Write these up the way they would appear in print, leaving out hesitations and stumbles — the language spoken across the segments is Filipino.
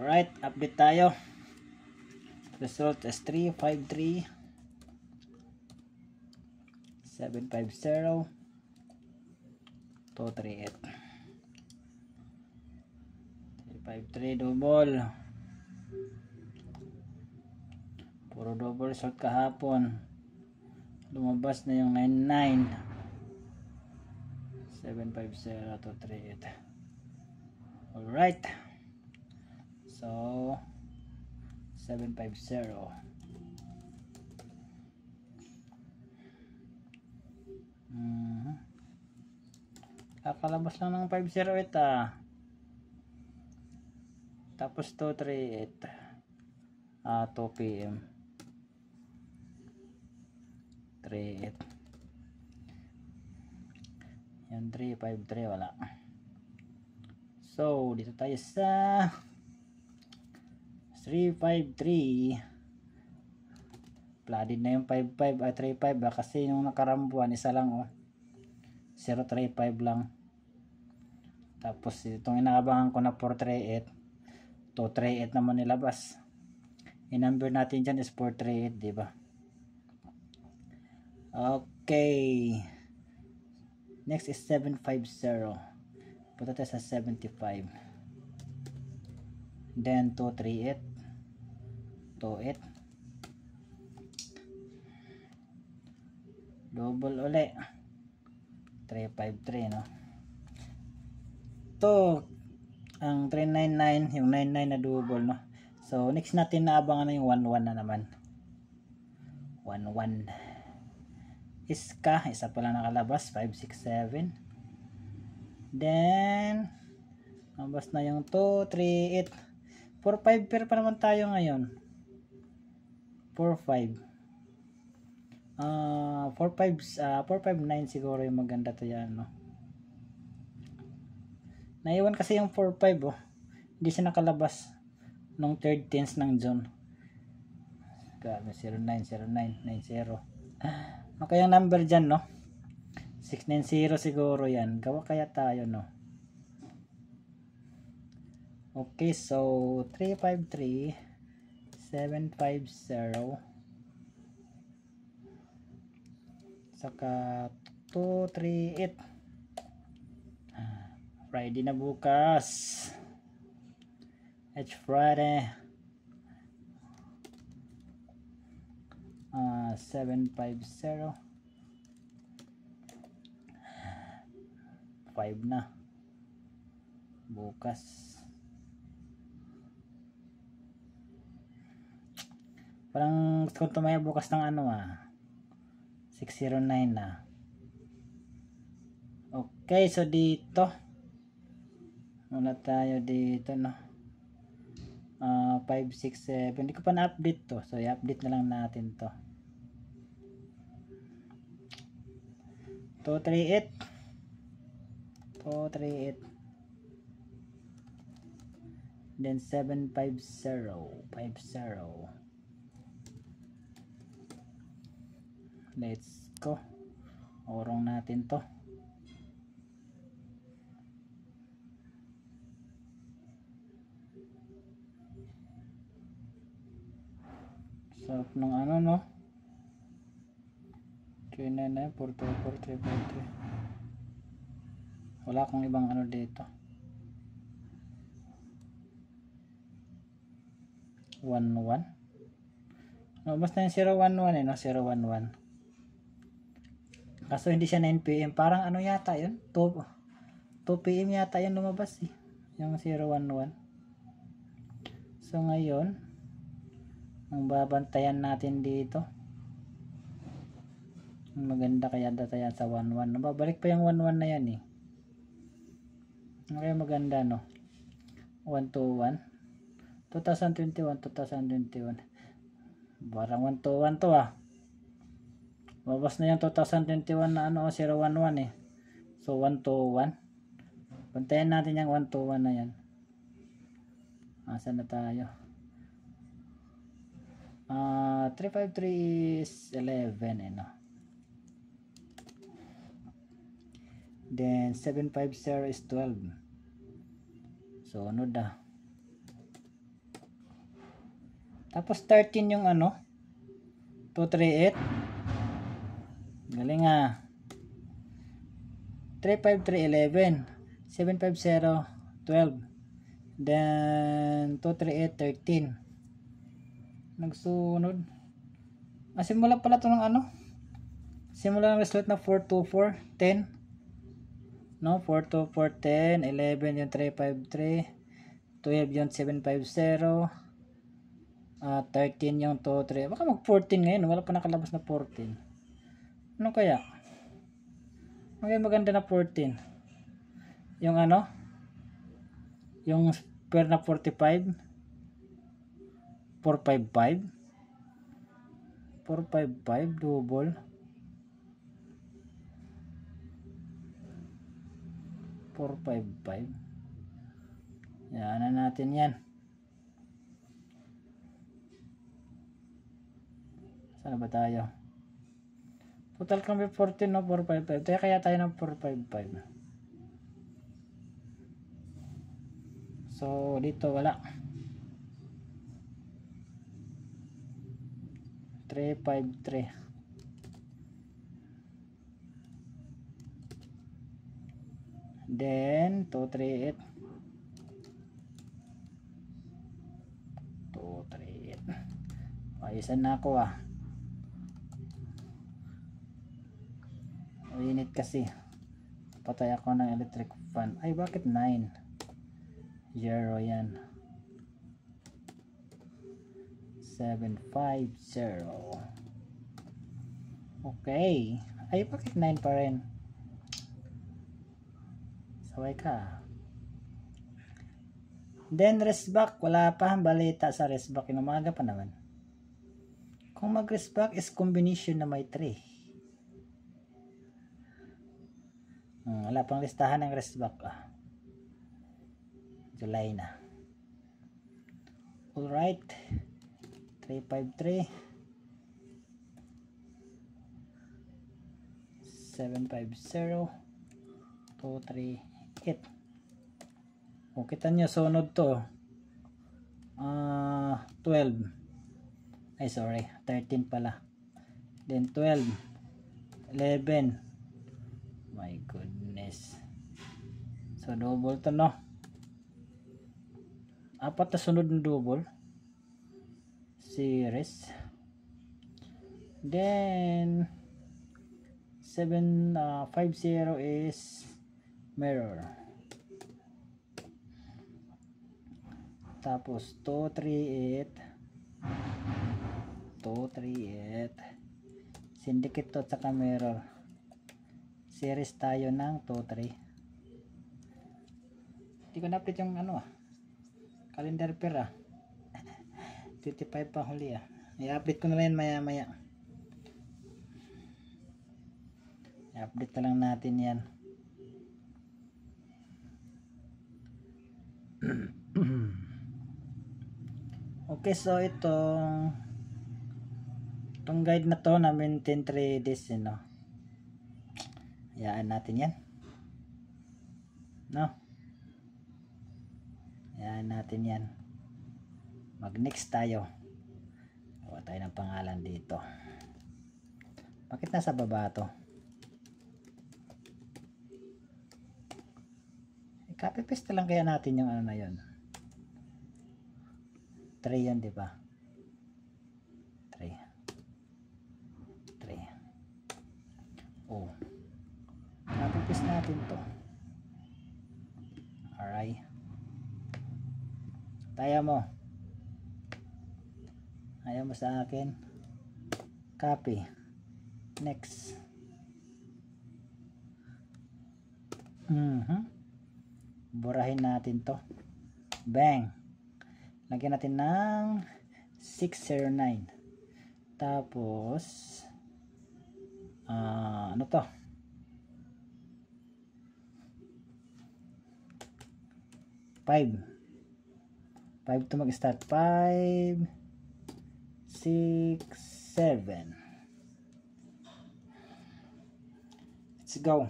Alright, update tayo. Result is 353 750 238 353 double. Puro double result kahapon. Lumabas na yung 99 750 238. Alright, so 750. Kakalabas lang ng 508 ah. Tapos 238 2 PM 38. Yan 353 wala. So dito tayo sa 353. Flooded na yung 55 at 35 kasi yung nakarambuan isa lang 035 lang. Tapos itong inaabangan ko na 438 238 naman nilabas. Yung number natin dyan is 438, diba? Okay, next is 750. Punta tayo sa 75. Then 238 28 double uli 353 no. To ang 399 yung 99 na double no. So next natin naabangan na yung 11 na naman. 11 iska, isa pa lang nakalabas 567. Then nabas na yung 238 45 pair pa naman tayo ngayon. 45 459 siguro yung maganda to yan no. Naiwan kasi yung 45 hindi siya nakalabas nung third tens ng June. Grabe 090990. Ano kayang number dyan no? 690 siguro yan. Gawa kaya tayo no. Okay, so 353 750 saka 238. Friday na bukas. It's Friday. 750 5 na bukas. Parang kung tumaya bukas ng 609 na. Okay, so dito muna tayo dito no. 567 hindi ko pa na-update to, so i-update na lang natin to. 238 then 750 let's go. Orong natin to. Sarap ng no. 399 424 353. Wala akong ibang dito. 11. Basta yung 011 no, 011. Kaso hindi siya 9 PM, parang yata yun, 2 PM yata yun lumabas yung 011. So ngayon ang babantayan natin dito, maganda kaya datayan sa 11. Babalik pa yung 11 na yan kaya maganda no. 121 2021 parang 121 to babas na yung 2021 na 011 so 121 bantayan natin yung 121 na yan. Saan na tayo? 353 is 11 no. Then 750 is 12. So ano Tapos 13 yung ano, 238. Galing ah. 35311, 750 12. Then 238 13. Nagsunod. Simula pala to ng ano? Simula ng result na 424 10. No, 424 10, 11 yung 353, 12 yung 750. 13 yung 2, 3. Baka mag 14 ngayon. Wala pa nakalabas na 14. Ano kaya? Maganda na 14. Yung ano? Yung square na 45. 455. 455 double. 455. Yan na natin yan. Saan ba tayo? Total kami 14 no, 455. Kaya tayo ng 455. So dito wala. 353. Then 238. 238. Ayusan na ako ah. Init kasi. Patay ako ng electric fan. Ay bakit 9? 0 yan. 750. Okay. Ay bakit 9 pa rin? Saway ka. Then rest back. Wala pa ang balita sa rest back. Inumaga pa naman. Kung mag rest back is combination na may 3. Wala pang listahan ng rest back. July na. Alright. 353. 750. 238. O kita nyo sunod to. 12. Ay sorry. 13 pala. Then 12. 11. My goodness. So double to no. Apat na sunod ng double series. Then 750 is mirror. Tapos 238 syndicate to at saka mirror. Series tayo ng 2-3. Hindi ko na-update yung ano calendar pair 25 pa huli i-update ko na lang maya maya. I-update na lang natin yan. Okay, so itong guide na to na maintain 3 days hayaan natin yan no, hayaan natin yan. Mag next tayo. Gawa tayo ng pangalan dito. Bakit nasa baba to? Copy paste lang kaya natin yung ano na yun. 3 yan diba? 3 copy paste natin to. Alright. Ayaw mo sa akin. Copy. Next. Burahin natin to. Bang. Lagyan natin ng 609. Tapos ano to? 5 to mag-start. 5 6 7. Let's go.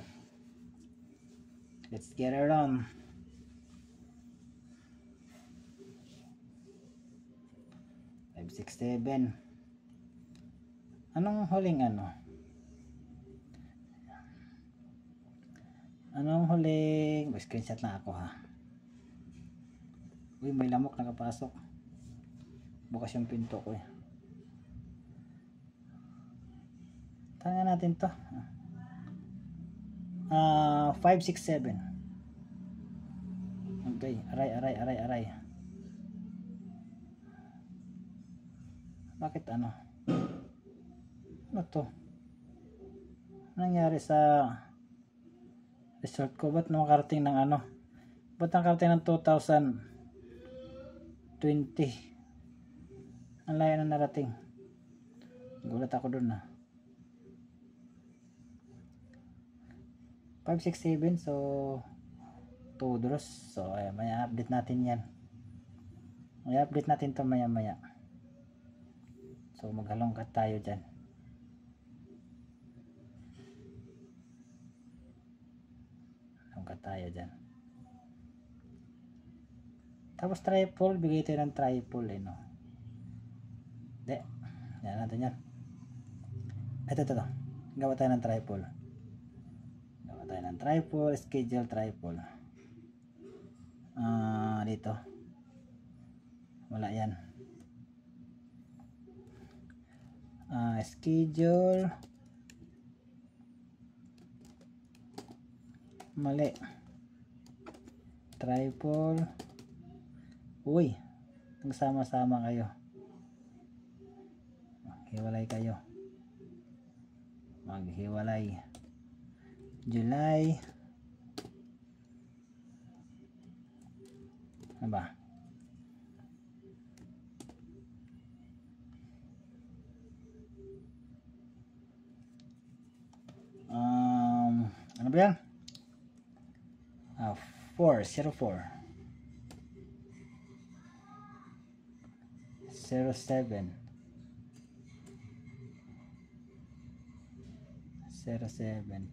Let's get it on. 5 567. Anong huling ano? Anong huling? Screenshot na ako ha. Uy, may lamok nakapasok. Bukas yung pinto ko eh. Tangan natin to. 567. Okay, aray. Bakit ano? Ano to? Anong nangyari sa result ko? Ba't nakarating ng ano? Ba't nakarating ng 2020? Ang layo na narating. Gulat ako dun na. 567, so 2 draws. So ayan, maya update natin yan. Maya update natin to maya. So maghalong cut tayo dyan. Tapos triple, bigay tayo ng triple eh, no? Hindi. Yan natin yan. Ito. Gawa tayo ng triple. Schedule triple. Dito. Wala yan. Schedule. Mali. Triple. Uy, nagsama-sama kayo. Maghiwalay kayo. July. Ano ba? Ano ba yan? 404 07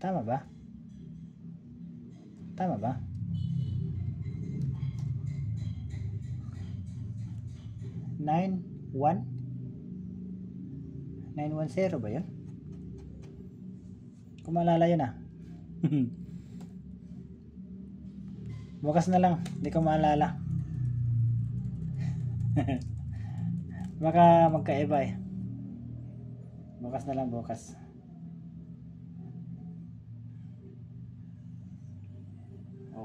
Tama ba? 910 ba yun? Kung maalala yun bukas na lang, hindi ko maalala. Baka magkaiba eh. Bukas na lang.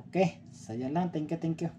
Okay, so yan lang. Thank you.